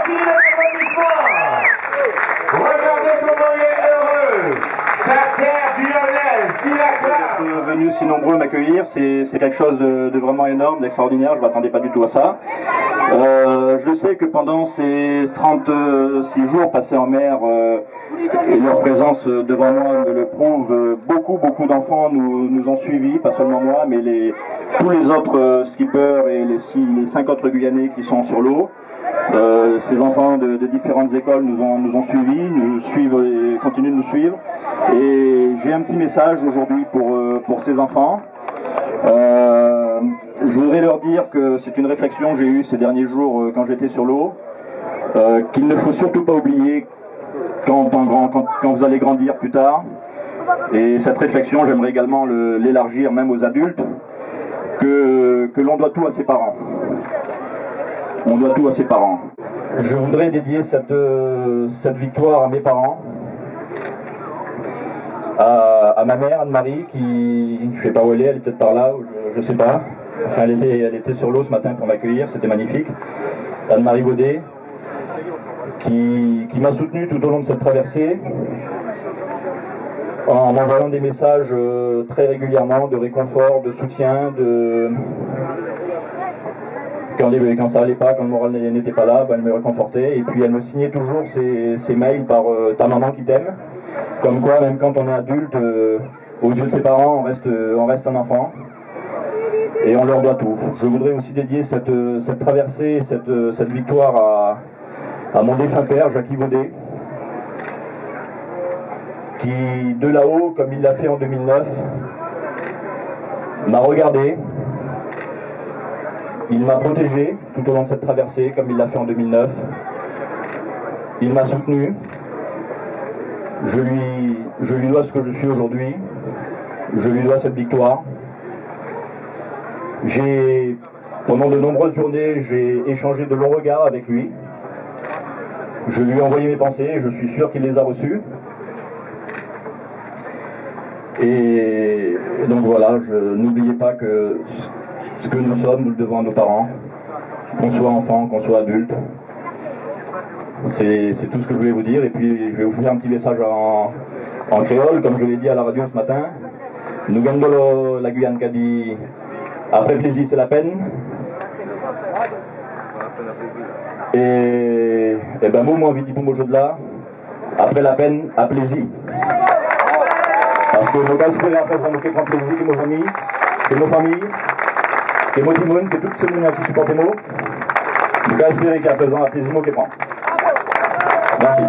Merci les applaudissements. Regardez comment il est heureux. Sa terre lyonnaise, il acclame. Venus si nombreux m'accueillir, c'est quelque chose de vraiment énorme, d'extraordinaire, je ne m'attendais pas du tout à ça. Je sais que pendant ces 36 jours passés en mer, et leur présence devant moi me le prouve, beaucoup d'enfants nous ont suivis, pas seulement moi, mais tous les autres skippers et les 5 autres Guyanais qui sont sur l'eau. Ces enfants de différentes écoles nous ont suivis, nous suivent et continuent de nous suivre. Et j'ai un petit message aujourd'hui pour ces enfants. Je voudrais leur dire que c'est une réflexion que j'ai eue ces derniers jours quand j'étais sur l'eau, qu'il ne faut surtout pas oublier quand vous allez grandir plus tard. Et cette réflexion, j'aimerais également l'élargir même aux adultes, que l'on doit tout à ses parents. On doit tout à ses parents. Je voudrais dédier cette victoire à mes parents, à ma mère Anne-Marie, qui, je ne sais pas où elle est peut-être par là, je ne sais pas. Enfin, elle était sur l'eau ce matin pour m'accueillir, c'était magnifique. Anne-Marie Baudet, qui m'a soutenu tout au long de cette traversée, en m'envoyant des messages très régulièrement de réconfort, de soutien, quand ça allait pas, quand le moral n'était pas là, elle me réconfortait. Et puis elle me signait toujours ses mails par ta maman qui t'aime. Comme quoi, même quand on est adulte, aux yeux de ses parents, on reste un enfant. Et on leur doit tout. Je voudrais aussi dédier cette traversée, cette victoire à mon défunt père, Jacques Baudet, qui, de là-haut, comme il l'a fait en 2009, m'a regardé. Il m'a protégé tout au long de cette traversée, comme il l'a fait en 2009. Il m'a soutenu. Je lui dois ce que je suis aujourd'hui. Je lui dois cette victoire. Pendant de nombreuses journées, j'ai échangé de longs regards avec lui. Je lui ai envoyé mes pensées, je suis sûr qu'il les a reçues. Et donc voilà, n'oubliez pas que ce que nous sommes, nous le devons à nos parents, qu'on soit enfant, qu'on soit adulte. C'est tout ce que je voulais vous dire. Et puis je vais vous faire un petit message en créole, comme je l'ai dit à la radio ce matin. Nous gagnons la Guyane qui a dit après le plaisir c'est la peine. Et ben moi envie de dire pour moi là, après la peine, à plaisir. Parce que nos gars frères après vont nous prendre plaisir, que nos amis, que nos familles, que nos timons, que toutes ces gens qui supportent moi. Nous gars espérer qu'à présent, à plaisir, moi qui prend. Merci.